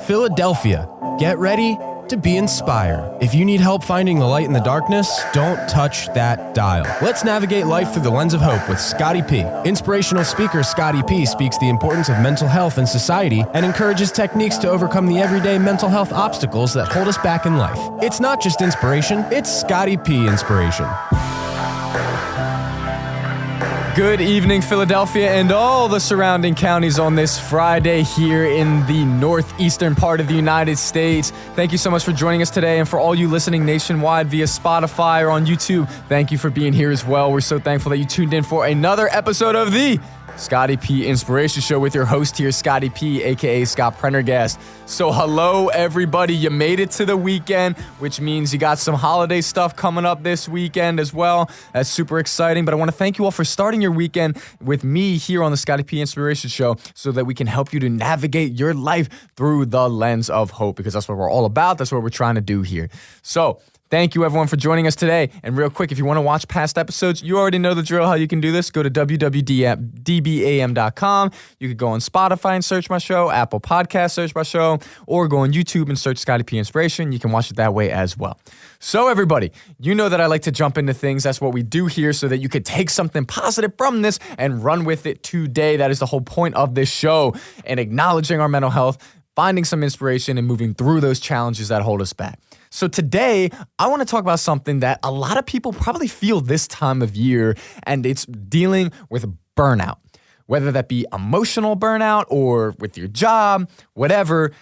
Philadelphia, get ready to be inspired. If you need help finding the light in the darkness, don't touch that dial. Let's navigate life through the lens of hope with Scotty P. Inspirational speaker Scotty P speaks the importance of mental health in society and encourages techniques to overcome the everyday mental health obstacles that hold us back in life. It's not just inspiration, it's Scotty P Inspiration. Good evening, Philadelphia and all the surrounding counties on this Friday here in the northeastern part of the United States. Thank you so much for joining us today, and for all you listening nationwide via Spotify or on YouTube, thank you for being here as well. We're so thankful that you tuned in for another episode of the Scotty P Inspiration Show with your host here, Scotty P, aka Scott Prendergast. So hello, everybody. You made it to the weekend, which means you got some holiday stuff coming up this weekend as well. That's super exciting. But I want to thank you all for starting your weekend with me here on the Scotty P Inspiration Show so that we can help you to navigate your life through the lens of hope, because that's what we're all about. That's what we're trying to do here. So thank you, everyone, for joining us today. And real quick, if you want to watch past episodes, you already know the drill, how you can do this. Go to www.dbam.com. You could go on Spotify and search my show, Apple Podcasts, search my show, or go on YouTube and search Scotty P Inspiration. You can watch it that way as well. So everybody, you know that I like to jump into things. That's what we do here so that you could take something positive from this and run with it today. That is the whole point of this show, and acknowledging our mental health, finding some inspiration, and moving through those challenges that hold us back. So today, I want to talk about something that a lot of people probably feel this time of year, and it's dealing with burnout. Whether that be emotional burnout or with your job, whatever,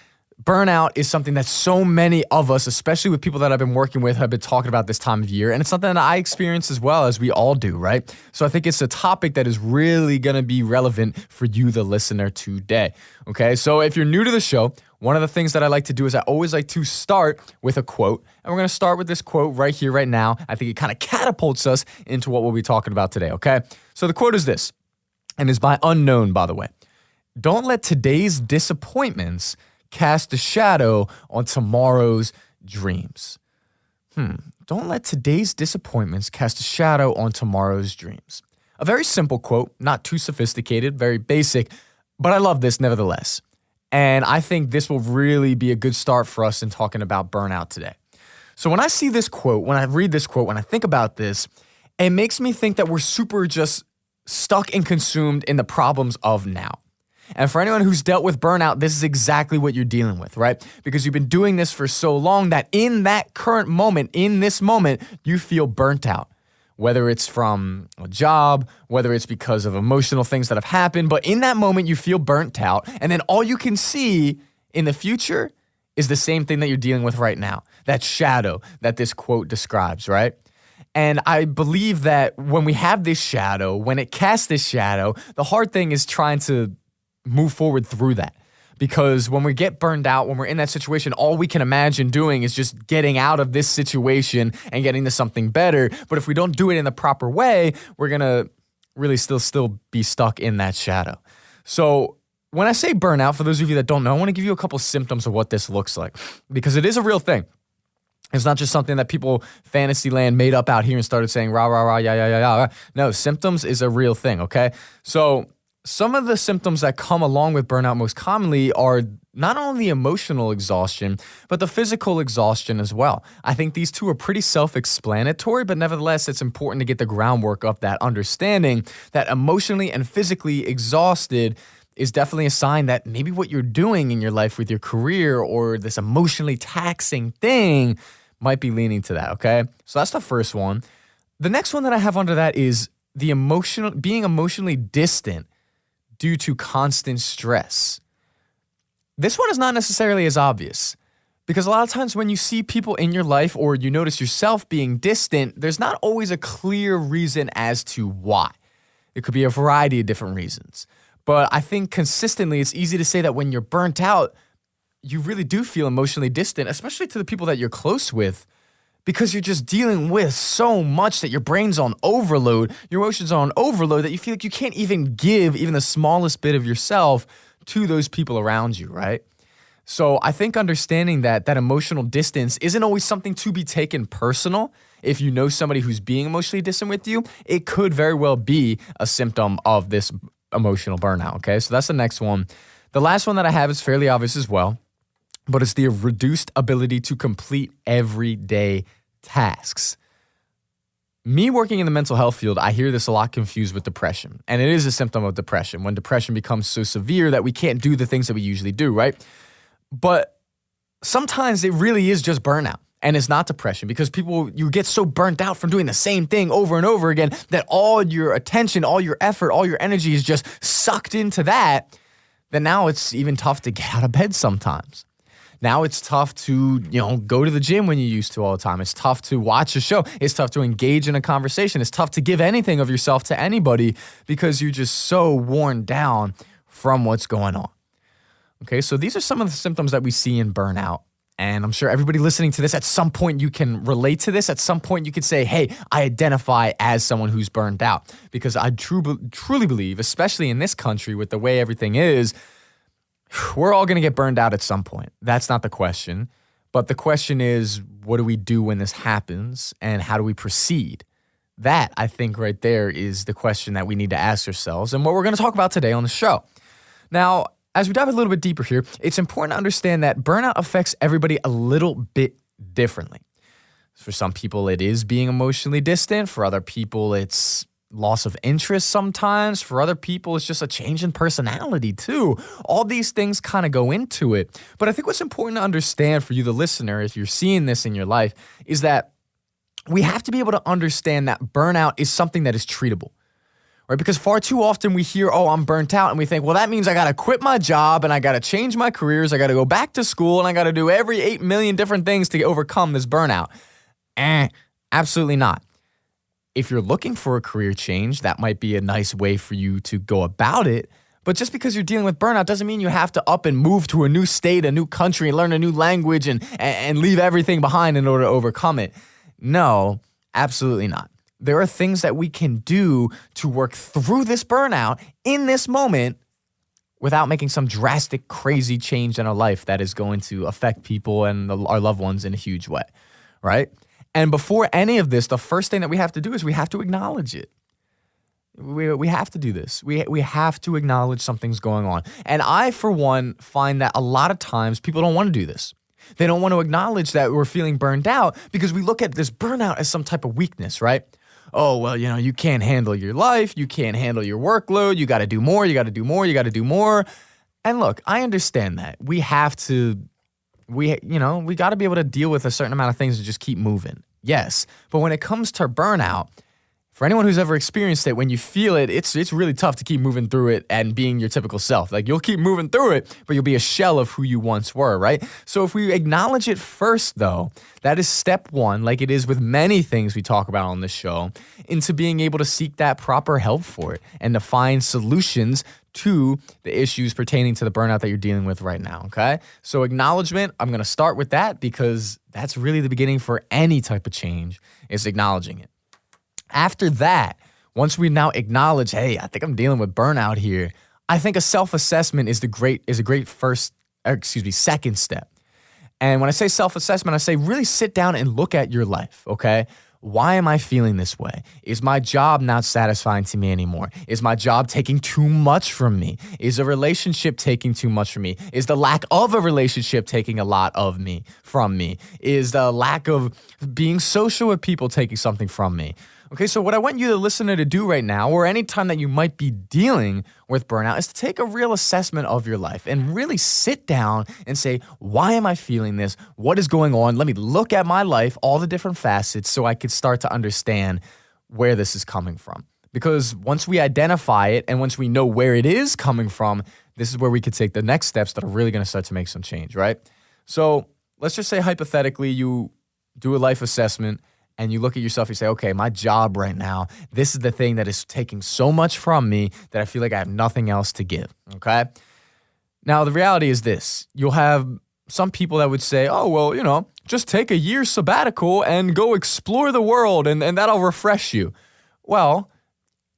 burnout is something that so many of us, especially with people that I've been working with, have been talking about this time of year. And it's something that I experience as well, as we all do, right? So I think it's a topic that is really going to be relevant for you, the listener, today. Okay, so if you're new to the show, one of the things that I like to do is I always like to start with a quote. And we're going to start with this quote right here, right now. I think it kind of catapults us into what we'll be talking about today, okay? So the quote is this, and is by Unknown, by the way. Don't let today's disappointments cast a shadow on tomorrow's dreams. Don't let today's disappointments cast a shadow on tomorrow's dreams. A very simple quote, not too sophisticated, very basic, but I love this nevertheless. And I think this will really be a good start for us in talking about burnout today. So when I see this quote, when I read this quote, when I think about this, it makes me think that we're super just stuck and consumed in the problems of now. And for anyone who's dealt with burnout, this is exactly what you're dealing with, right? Because you've been doing this for so long that in that current moment, in this moment, you feel burnt out. Whether it's from a job, whether it's because of emotional things that have happened, but in that moment, you feel burnt out. And then all you can see in the future is the same thing that you're dealing with right now, that shadow that this quote describes, right? And I believe that when we have this shadow, when it casts this shadow, the hard thing is trying to move forward through that. Because when we get burned out, when we're in that situation, all we can imagine doing is just getting out of this situation and getting to something better. But if we don't do it in the proper way, we're going to really still be stuck in that shadow. So when I say burnout, for those of you that don't know, I want to give you a couple symptoms of what this looks like, because it is a real thing. It's not just something that people Fantasyland made up out here and started saying rah, rah, rah, yeah, yeah, yeah, yeah. No, symptoms is a real thing, okay? So some of the symptoms that come along with burnout most commonly are not only emotional exhaustion, but the physical exhaustion as well. I think these two are pretty self-explanatory, but nevertheless, it's important to get the groundwork of that understanding that emotionally and physically exhausted is definitely a sign that maybe what you're doing in your life with your career or this emotionally taxing thing might be leaning to that, okay? So that's the first one. The next one that I have under that is being emotionally distant due to constant stress. This one is not necessarily as obvious, because a lot of times when you see people in your life or you notice yourself being distant, there's not always a clear reason as to why. It could be a variety of different reasons. But I think consistently it's easy to say that when you're burnt out, you really do feel emotionally distant, especially to the people that you're close with, because you're just dealing with so much that your brain's on overload, your emotions are on overload, that you feel like you can't even give even the smallest bit of yourself to those people around you, right? So I think understanding that emotional distance isn't always something to be taken personal. If you know somebody who's being emotionally distant with you, it could very well be a symptom of this emotional burnout, okay? So that's the next one. The last one that I have is fairly obvious as well. but it's the reduced ability to complete everyday tasks. Me working in the mental health field, I hear this a lot confused with depression. And it is a symptom of depression when depression becomes so severe that we can't do the things that we usually do, right? But sometimes it really is just burnout. And it's not depression because you get so burnt out from doing the same thing over and over again that all your attention, all your effort, all your energy is just sucked into that now it's even tough to get out of bed sometimes. Now it's tough to, go to the gym when you used to all the time. It's tough to watch a show. It's tough to engage in a conversation. It's tough to give anything of yourself to anybody because you're just so worn down from what's going on. Okay, so these are some of the symptoms that we see in burnout. And I'm sure everybody listening to this, at some point you can relate to this. At some point you could say, hey, I identify as someone who's burned out. Because I truly believe, especially in this country with the way everything is, we're all going to get burned out at some point. That's not the question. But the question is, what do we do when this happens? And how do we proceed? That, I think, right there is the question that we need to ask ourselves and what we're going to talk about today on the show. Now, as we dive a little bit deeper here, it's important to understand that burnout affects everybody a little bit differently. For some people, it is being emotionally distant. For other people, it's loss of interest sometimes. For other people, it's just a change in personality too. All these things kind of go into it. But I think what's important to understand for you, the listener, if you're seeing this in your life, is that we have to be able to understand that burnout is something that is treatable. Right? Because far too often we hear, oh, I'm burnt out. And we think, well, that means I got to quit my job and I got to change my careers. I got to go back to school and I got to do every 8 million different things to overcome this burnout. Absolutely not. If you're looking for a career change, that might be a nice way for you to go about it. But just because you're dealing with burnout doesn't mean you have to up and move to a new state, a new country, and learn a new language and leave everything behind in order to overcome it. No, absolutely not. There are things that we can do to work through this burnout in this moment without making some drastic, crazy change in our life that is going to affect people and our loved ones in a huge way, right? And before any of this, the first thing that we have to do is we have to acknowledge it. We have to do this. We have to acknowledge something's going on. And I, for one, find that a lot of times people don't want to do this. They don't want to acknowledge that we're feeling burned out because we look at this burnout as some type of weakness, right? Oh, well, you can't handle your life. You can't handle your workload. You got to do more. You got to do more. You got to do more. And look, I understand that. We got to be able to deal with a certain amount of things and just keep moving. Yes. But when it comes to burnout, for anyone who's ever experienced it, when you feel it, it's really tough to keep moving through it and being your typical self. Like, you'll keep moving through it, but you'll be a shell of who you once were, right? So if we acknowledge it first, though, that is step one, like it is with many things we talk about on this show, into being able to seek that proper help for it and to find solutions to the issues pertaining to the burnout that you're dealing with right now, okay? So acknowledgement, I'm going to start with that because that's really the beginning for any type of change, is acknowledging it. After that, once we now acknowledge, hey, I think I'm dealing with burnout here, I think a self-assessment is a great second step. And when I say self-assessment, I say really sit down and look at your life, okay? Why am I feeling this way? Is my job not satisfying to me anymore? Is my job taking too much from me? Is a relationship taking too much from me? Is the lack of a relationship taking a lot from me? Is the lack of being social with people taking something from me? Okay, so what I want you, the listener, to do right now, or any time that you might be dealing with burnout, is to take a real assessment of your life and really sit down and say, why am I feeling this? What is going on? Let me look at my life, all the different facets, so I could start to understand where this is coming from. Because once we identify it and once we know where it is coming from, this is where we could take the next steps that are really going to start to make some change, right? So let's just say hypothetically you do a life assessment and you look at yourself, you say, okay, my job right now, this is the thing that is taking so much from me that I feel like I have nothing else to give, okay? Now, the reality is this. You'll have some people that would say, oh, well, just take a year sabbatical and go explore the world and that'll refresh you. Well,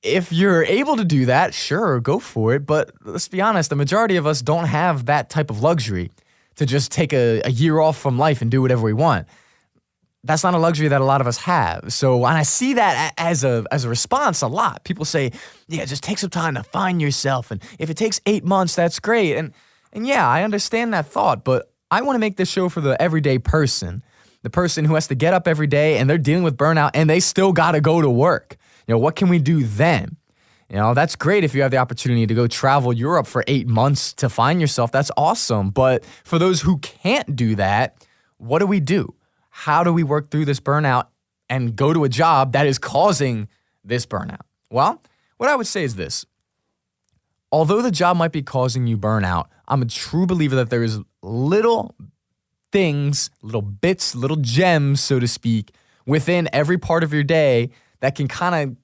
if you're able to do that, sure, go for it. But let's be honest, the majority of us don't have that type of luxury to just take a year off from life and do whatever we want. That's not a luxury that a lot of us have. So when I see that as a response a lot, people say, yeah, just take some time to find yourself. And if it takes 8 months, that's great. And yeah, I understand that thought. But I want to make this show for the everyday person, the person who has to get up every day and they're dealing with burnout and they still got to go to work. What can we do then? That's great if you have the opportunity to go travel Europe for 8 months to find yourself. That's awesome. But for those who can't do that, what do we do? How do we work through this burnout and go to a job that is causing this burnout? Well, what I would say is this. Although the job might be causing you burnout, I'm a true believer that there is little things, little bits, little gems, so to speak, within every part of your day that can kind of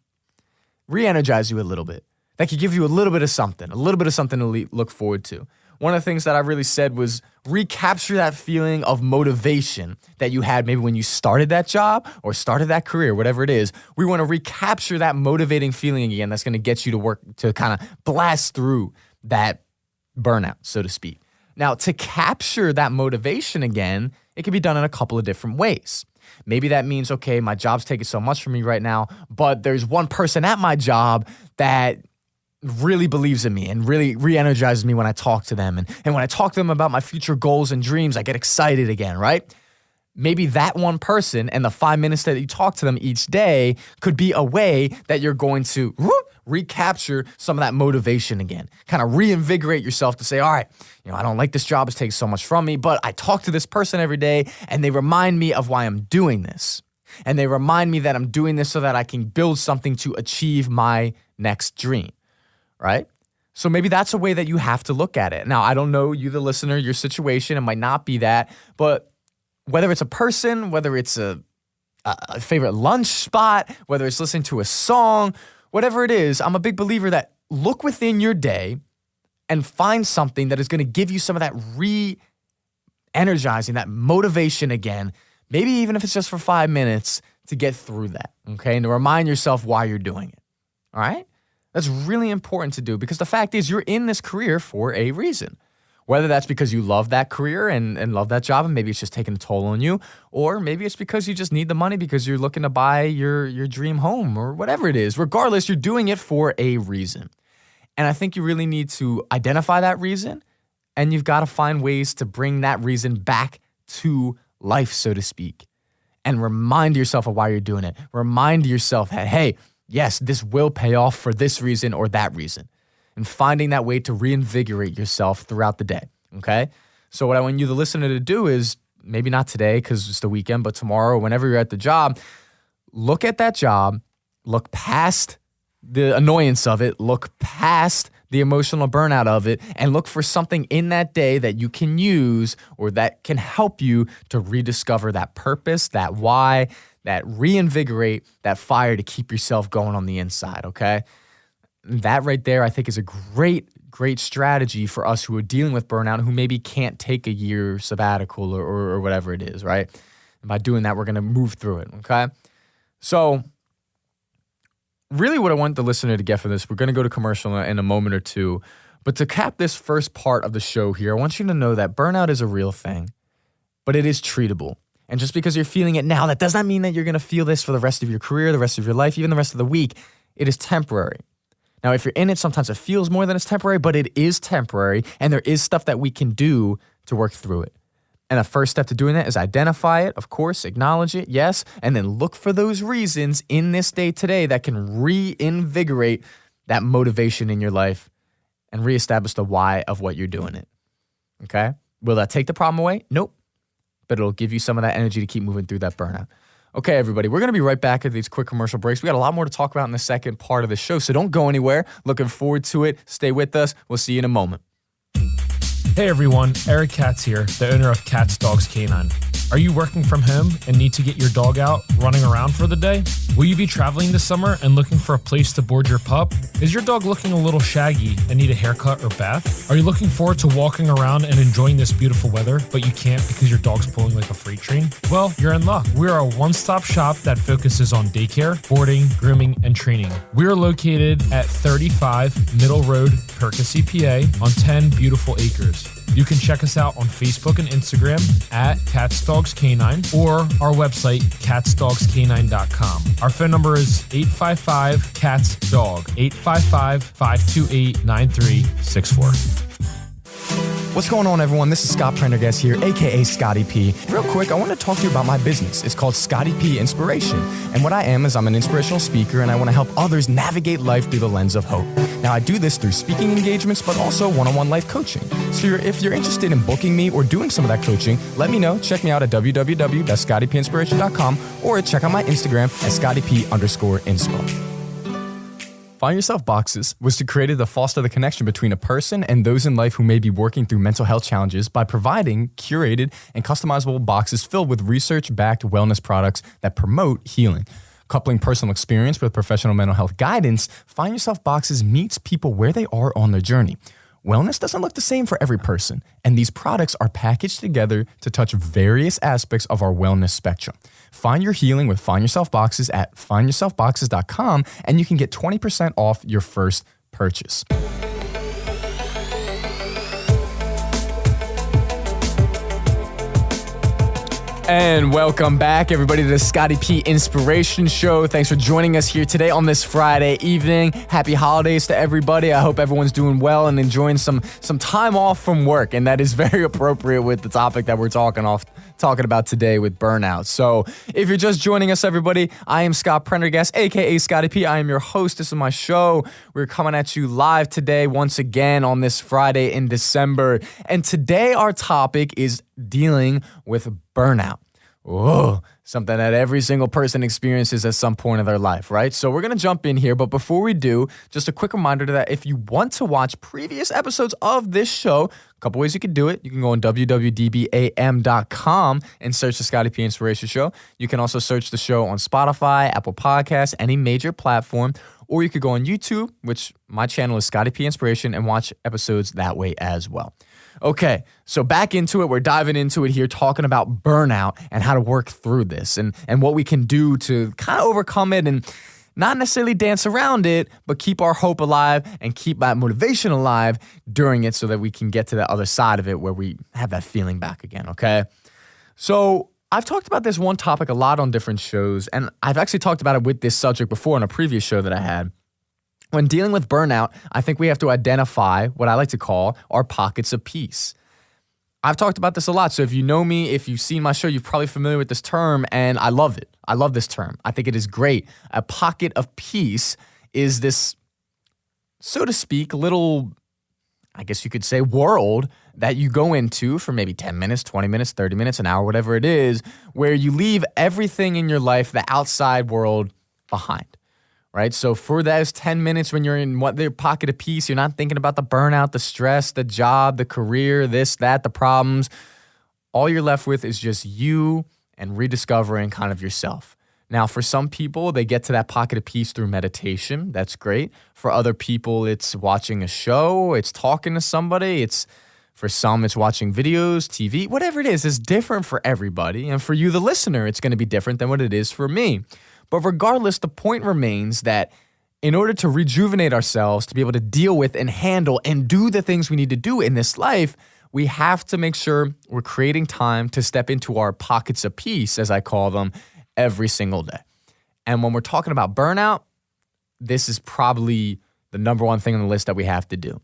re-energize you a little bit. That could give you a little bit of something to look forward to. One of the things that I really said was recapture that feeling of motivation that you had maybe when you started that job or started that career, whatever it is. We want to recapture that motivating feeling again that's going to get you to work, to kind of blast through that burnout, so to speak. Now, to capture that motivation again, it can be done in a couple of different ways. Maybe that means, okay, my job's taking so much from me right now, but there's one person at my job that really believes in me and really re-energizes me when I talk to them. And when I talk to them about my future goals and dreams, I get excited again, right? Maybe that one person and the 5 minutes that you talk to them each day could be a way that you're going to recapture some of that motivation again, kind of reinvigorate yourself to say, all right, I don't like this job. It's taking so much from me, but I talk to this person every day and they remind me of why I'm doing this. And they remind me that I'm doing this so that I can build something to achieve my next dream, right? So maybe that's a way that you have to look at it. Now, I don't know you, the listener, your situation. It might not be that, but whether it's a person, whether it's a favorite lunch spot, whether it's listening to a song, whatever it is, I'm a big believer that look within your day and find something that is going to give you some of that re-energizing, that motivation again, maybe even if it's just for 5 minutes to get through that, okay? And to remind yourself why you're doing it, all right? That's really important to do because the fact is you're in this career for a reason. Whether that's because you love that career and love that job and maybe it's just taking a toll on you, or maybe it's because you just need the money because you're looking to buy your dream home or whatever it is. Regardless, you're doing it for a reason. And I think you really need to identify that reason and you've got to find ways to bring that reason back to life, so to speak, and remind yourself of why you're doing it. Remind yourself that, hey, yes, this will pay off for this reason or that reason. And finding that way to reinvigorate yourself throughout the day, okay? So what I want you, the listener, to do is, maybe not today because it's the weekend, but tomorrow or whenever you're at the job, look at that job, look past the annoyance of it, look past the emotional burnout of it, and look for something in that day that you can use or that can help you to rediscover that purpose, that why, that reinvigorate that fire to keep yourself going on the inside, okay? That right there, I think, is a great strategy for us who are dealing with burnout, who maybe can't take a year sabbatical or whatever it is, right? And by doing that, we're going to move through it, okay? So really what I want the listener to get from this, we're going to go to commercial in a moment or two, but to cap this first part of the show here, I want you to know that burnout is a real thing, but it is treatable. And just because you're feeling it now, that does not mean that you're going to feel this for the rest of your career, the rest of your life, even the rest of the week. It is temporary. Now, if you're in it, sometimes it feels more than it's temporary, but it is temporary, and there is stuff that we can do to work through it. And the first step to doing that is identify it, of course, acknowledge it, yes, and then look for those reasons in this day today that can reinvigorate that motivation in your life and reestablish the why of what you're doing it, okay? Will that take the problem away? Nope, but it'll give you some of that energy to keep moving through that burnout. Okay, everybody, we're going to be right back at these quick commercial breaks. We got a lot more to talk about in the second part of the show, so don't go anywhere. Looking forward to it. Stay with us. We'll see you in a moment. Hey everyone, Eric Katz here, the owner of Katz Dogs Canine. Are you working from home and need to get your dog out running around for the day? Will you be traveling this summer and looking for a place to board your pup? Is your dog looking a little shaggy and need a haircut or bath? Are you looking forward to walking around and enjoying this beautiful weather, but you can't because your dog's pulling like a freight train? Well, you're in luck. We are a one-stop shop that focuses on daycare, boarding, grooming, and training. We are located at 35 Middle Road, Percy, PA on 10 beautiful acres. You can check us out on Facebook and Instagram at Katz Dogs Canine or our website, katzdogscanine.com. Our phone number is 855-KATZ-DOG, 855-528-9364. What's going on, everyone? This is Scott Prendergast here, aka Scotty P. Real quick, I want to talk to you about my business. It's called Scotty P Inspiration. And what I am is I'm an inspirational speaker, and I want to help others navigate life through the lens of hope. Now, I do this through speaking engagements, but also one-on-one life coaching. So if you're interested in booking me or doing some of that coaching, let me know. Check me out at www.scottypinspiration.com or check out my Instagram at ScottyP_inspo. Find Yourself Boxes was created to foster the connection between a person and those in life who may be working through mental health challenges by providing curated and customizable boxes filled with research-backed wellness products that promote healing. Coupling personal experience with professional mental health guidance, Find Yourself Boxes meets people where they are on their journey. Wellness doesn't look the same for every person, and these products are packaged together to touch various aspects of our wellness spectrum. Find your healing with Find Yourself Boxes at findyourselfboxes.com, and you can get 20% off your first purchase. And welcome back, everybody, to the Scotty P Inspiration Show. Thanks for joining us here today on this Friday evening. Happy holidays to everybody. I hope everyone's doing well and enjoying some time off from work. And that is very appropriate with the topic that we're talking about today with burnout. So if you're just joining us, everybody, I am Scott Prendergast, aka Scotty P. I am your host. This is my show. We're coming at you live today once again on this Friday in December. And today our topic is dealing with burnout. Whoa, something that every single person experiences at some point of their life, right? So we're going to jump in here, but before we do, just a quick reminder that if you want to watch previous episodes of this show, a couple ways you can do it. You can go on www.dbam.com and search the Scotty P Inspiration Show. You can also search the show on Spotify, Apple Podcasts, any major platform, or you could go on YouTube, which my channel is Scotty P Inspiration, and watch episodes that way as well. Okay, so back into it. We're diving into it here, talking about burnout and how to work through this and what we can do to kind of overcome it and not necessarily dance around it, but keep our hope alive and keep that motivation alive during it so that we can get to the other side of it where we have that feeling back again, okay? So I've talked about this one topic a lot on different shows, and I've actually talked about it with this subject before in a previous show that I had. When dealing with burnout, I think we have to identify what I like to call our pockets of peace. I've talked about this a lot, so if you know me, if you've seen my show, you're probably familiar with this term, and I love it. I love this term. I think it is great. A pocket of peace is this, so to speak, little, I guess you could say, world that you go into for maybe 10 minutes, 20 minutes, 30 minutes, an hour, whatever it is, where you leave everything in your life, the outside world, behind. Right? So for those 10 minutes when you're in their pocket of peace, you're not thinking about the burnout, the stress, the job, the career, this, that, the problems. All you're left with is just you and rediscovering kind of yourself. Now, for some people, they get to that pocket of peace through meditation. That's great. For other people, it's watching a show, it's talking to somebody, for some, it's watching videos, TV, whatever it is, it's different for everybody. And for you, the listener, it's going to be different than what it is for me. But regardless, the point remains that in order to rejuvenate ourselves, to be able to deal with and handle and do the things we need to do in this life, we have to make sure we're creating time to step into our pockets of peace, as I call them, every single day. And when we're talking about burnout, this is probably the number one thing on the list that we have to do.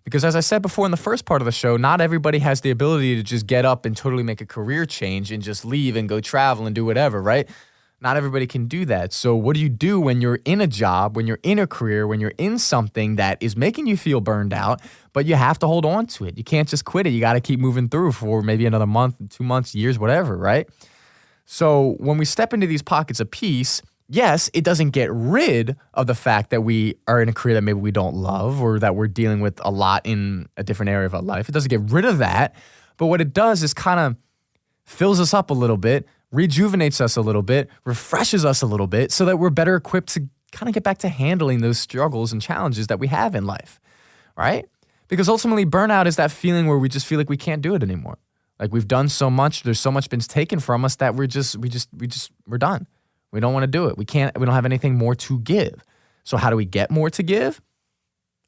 Because as I said before in the first part of the show, not everybody has the ability to just get up and totally make a career change and just leave and go travel and do whatever, right? Not everybody can do that. So what do you do when you're in a job, when you're in a career, when you're in something that is making you feel burned out, but you have to hold on to it? You can't just quit it. You got to keep moving through for maybe another month, 2 months, years, whatever, right? So when we step into these pockets of peace, yes, it doesn't get rid of the fact that we are in a career that maybe we don't love or that we're dealing with a lot in a different area of our life. It doesn't get rid of that. But what it does is kind of fills us up a little bit, rejuvenates us a little bit, refreshes us a little bit so that we're better equipped to kind of get back to handling those struggles and challenges that we have in life, right? Because ultimately burnout is that feeling where we just feel like we can't do it anymore. Like we've done so much, there's so much been taken from us that we're done. We don't want to do it. We don't have anything more to give. So how do we get more to give?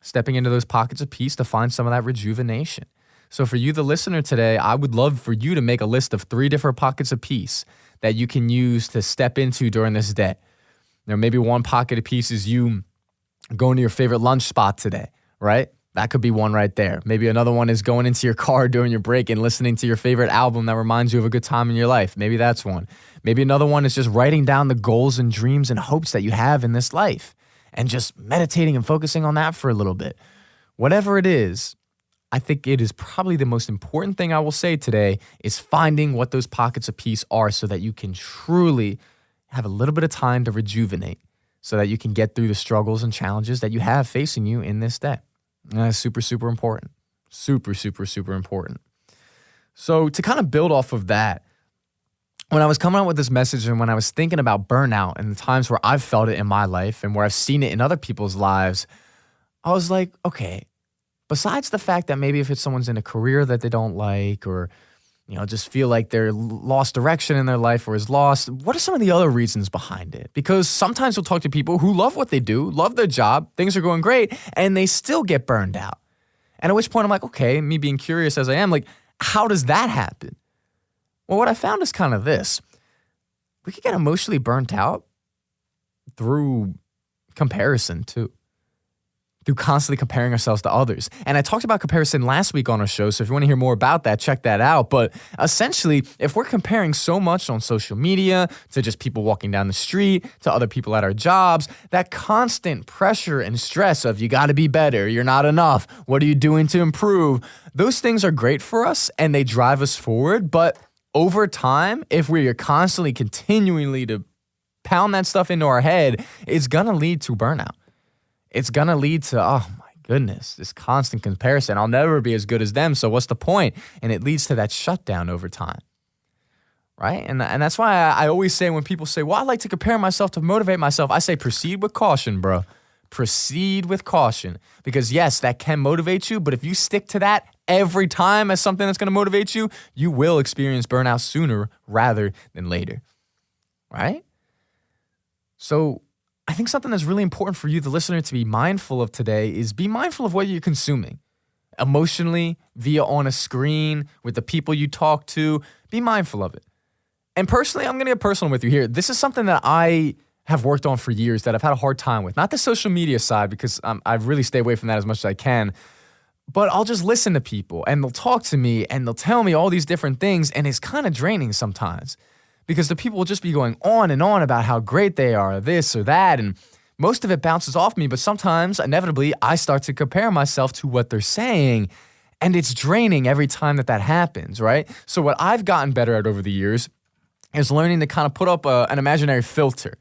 Stepping into those pockets of peace to find some of that rejuvenation. So for you, the listener today, I would love for you to make a list of 3 different pockets of peace that you can use to step into during this day. Now, maybe one pocket of peace is you going to your favorite lunch spot today, right? That could be one right there. Maybe another one is going into your car during your break and listening to your favorite album that reminds you of a good time in your life. Maybe that's one. Maybe another one is just writing down the goals and dreams and hopes that you have in this life and just meditating and focusing on that for a little bit. Whatever it is, I think it is probably the most important thing I will say today is finding what those pockets of peace are so that you can truly have a little bit of time to rejuvenate so that you can get through the struggles and challenges that you have facing you in this day. And that's super, super important. Super, super, super important. So to kind of build off of that, when I was coming out with this message and when I was thinking about burnout and the times where I've felt it in my life and where I've seen it in other people's lives, I was like, okay, besides the fact that maybe if it's someone's in a career that they don't like or, just feel like they're lost direction in their life or is lost, what are some of the other reasons behind it? Because sometimes we'll talk to people who love what they do, love their job, things are going great, and they still get burned out. And at which point I'm like, okay, me being curious as I am, like, how does that happen? Well, what I found is kind of this. We could get emotionally burnt out through comparison too. Through constantly comparing ourselves to others. And I talked about comparison last week on our show, so if you want to hear more about that, check that out. But essentially, if we're comparing so much on social media to just people walking down the street, to other people at our jobs, that constant pressure and stress of you got to be better, you're not enough, what are you doing to improve? Those things are great for us and they drive us forward. But over time, if we are constantly continually to pound that stuff into our head, it's going to lead to burnout. It's going to lead to, oh my goodness, this constant comparison. I'll never be as good as them, so what's the point? And it leads to that shutdown over time, right? And that's why I always say when people say, well, I like to compare myself to motivate myself, I say proceed with caution, bro. Proceed with caution. Because yes, that can motivate you, but if you stick to that every time as something that's going to motivate you, you will experience burnout sooner rather than later, right? So I think something that's really important for you, the listener, to be mindful of today is be mindful of what you're consuming emotionally, via on a screen, with the people you talk to. Be mindful of it. And personally, I'm going to get personal with you here. This is something that I have worked on for years that I've had a hard time with. Not the social media side, because I really stay away from that as much as I can. But I'll just listen to people and they'll talk to me and they'll tell me all these different things, and it's kind of draining sometimes. Because the people will just be going on and on about how great they are, this or that, and most of it bounces off me, but sometimes, inevitably, I start to compare myself to what they're saying, and it's draining every time that happens, right? So what I've gotten better at over the years is learning to kind of put up an imaginary filter.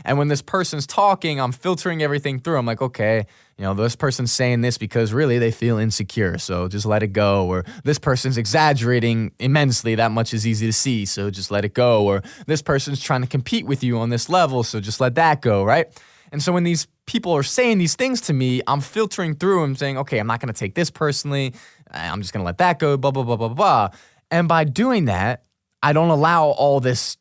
And when this person's talking, I'm filtering everything through. I'm like, okay, this person's saying this because really they feel insecure, so just let it go. Or this person's exaggerating immensely, that much is easy to see, so just let it go. Or this person's trying to compete with you on this level, so just let that go, right? And so when these people are saying these things to me, I'm filtering through and saying, okay, I'm not going to take this personally. I'm just going to let that go, blah, blah, blah, blah, blah. And by doing that, I don't allow all this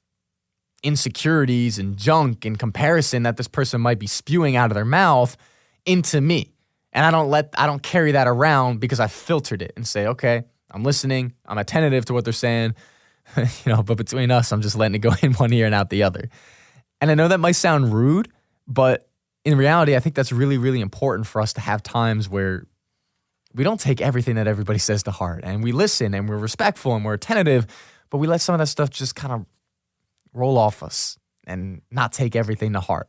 insecurities and junk and comparison that this person might be spewing out of their mouth into me. And I don't carry that around because I filtered it and say, okay, I'm listening, I'm attentive to what they're saying, but between us, I'm just letting it go in one ear and out the other. And I know that might sound rude, but in reality, I think that's really, really important for us to have times where we don't take everything that everybody says to heart, and we listen and we're respectful and we're attentive, but we let some of that stuff just kind of roll off us and not take everything to heart.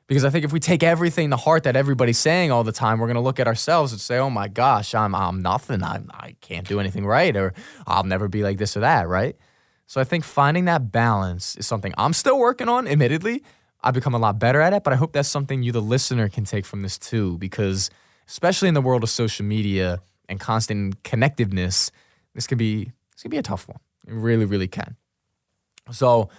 Because I think if we take everything to heart that everybody's saying all the time, we're going to look at ourselves and say, oh my gosh, I'm nothing. I can't do anything right, or I'll never be like this or that, right? So I think finding that balance is something I'm still working on, admittedly. I've become a lot better at it, but I hope that's something you, the listener, can take from this too, because especially in the world of social media and constant connectiveness, this could be a tough one. It really, really can. So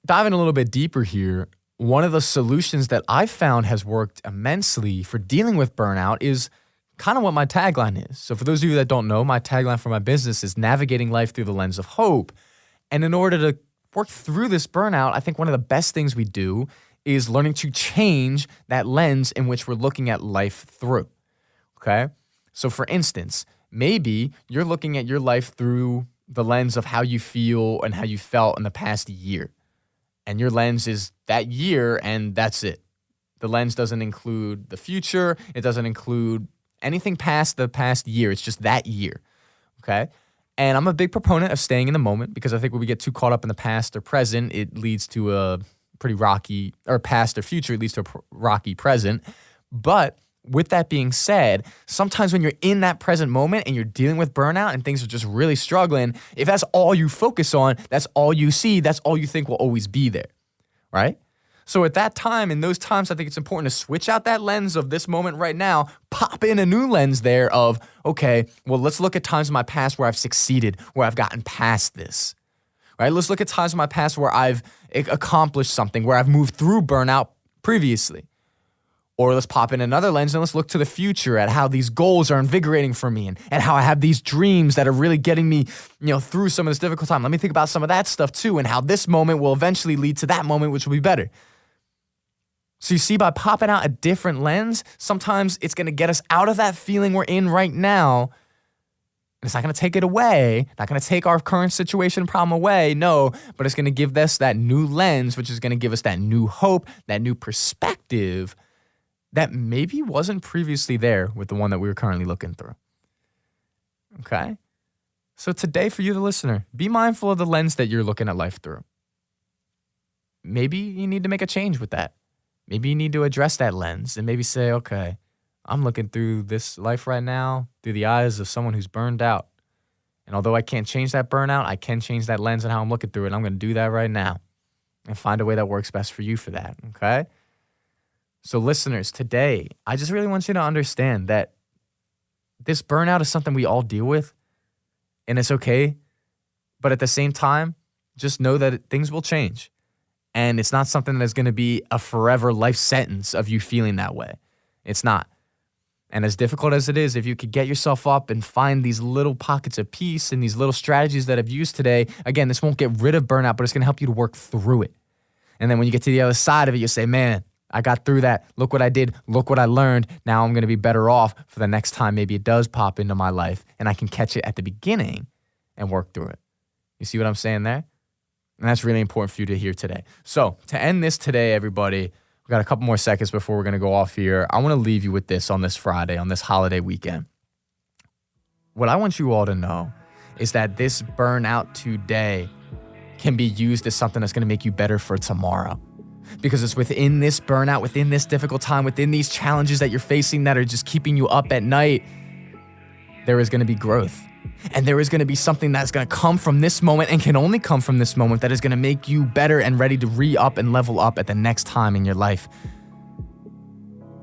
diving a little bit deeper here, one of the solutions that I've found has worked immensely for dealing with burnout is kind of what my tagline is. So for those of you that don't know, my tagline for my business is navigating life through the lens of hope. And in order to work through this burnout, I think one of the best things we do is learning to change that lens in which we're looking at life through, okay? So for instance, maybe you're looking at your life through the lens of how you feel and how you felt in the past year. And your lens is that year and that's it. The lens doesn't include the future. It doesn't include Anything past the past year, it's just that year, okay? And I'm a big proponent of staying in the moment because I think when we get too caught up in the past or present, it leads to a pretty rocky, or past or future, it leads to a rocky present. But with that being said, sometimes when you're in that present moment and you're dealing with burnout and things are just really struggling, if that's all you focus on, that's all you see, that's all you think will always be there, right? So at that time, in those times, I think it's important to switch out that lens of this moment right now, pop in a new lens there of, okay, well, let's look at times in my past where I've succeeded, where I've gotten past this, right? Let's look at times in my past where I've accomplished something, where I've moved through burnout previously. Or let's pop in another lens and let's look to the future at how these goals are invigorating for me and how I have these dreams that are really getting me, through some of this difficult time. Let me think about some of that stuff too and how this moment will eventually lead to that moment, which will be better. So you see, by popping out a different lens, sometimes it's going to get us out of that feeling we're in right now. And it's not going to take it away, not going to take our current situation problem away, no, but it's going to give us that new lens, which is going to give us that new hope, that new perspective that maybe wasn't previously there with the one that we were currently looking through. Okay? So today, for you, the listener, be mindful of the lens that you're looking at life through. Maybe you need to make a change with that. Maybe you need to address that lens and maybe say, okay, I'm looking through this life right now through the eyes of someone who's burned out. And although I can't change that burnout, I can change that lens and how I'm looking through it. And I'm going to do that right now and find a way that works best for you for that, okay? So listeners, today, I just really want you to understand that this burnout is something we all deal with and it's okay. But at the same time, just know that things will change. And it's not something that's going to be a forever life sentence of you feeling that way. It's not. And as difficult as it is, if you could get yourself up and find these little pockets of peace and these little strategies that I've used today, again, this won't get rid of burnout, but it's going to help you to work through it. And then when you get to the other side of it, you say, man, I got through that. Look what I did. Look what I learned. Now I'm going to be better off for the next time maybe it does pop into my life and I can catch it at the beginning and work through it. You see what I'm saying there? And that's really important for you to hear today. So to end this today, everybody, we got a couple more seconds before we're going to go off here. I want to leave you with this on this Friday, on this holiday weekend. What I want you all to know is that this burnout today can be used as something that's going to make you better for tomorrow. Because it's within this burnout, within this difficult time, within these challenges that you're facing that are just keeping you up at night, there is going to be growth. And there is going to be something that's going to come from this moment and can only come from this moment that is going to make you better and ready to re-up and level up at the next time in your life.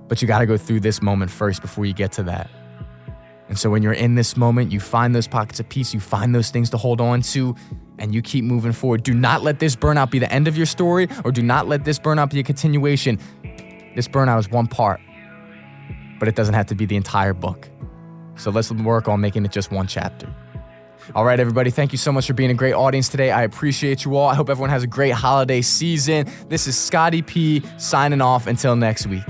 But you got to go through this moment first before you get to that. And so when you're in this moment, you find those pockets of peace, you find those things to hold on to, and you keep moving forward. Do not let this burnout be the end of your story, or do not let this burnout be a continuation. This burnout is one part, but it doesn't have to be the entire book. So let's work on making it just one chapter. All right, everybody, thank you so much for being a great audience today. I appreciate you all. I hope everyone has a great holiday season. This is Scotty P signing off until next week.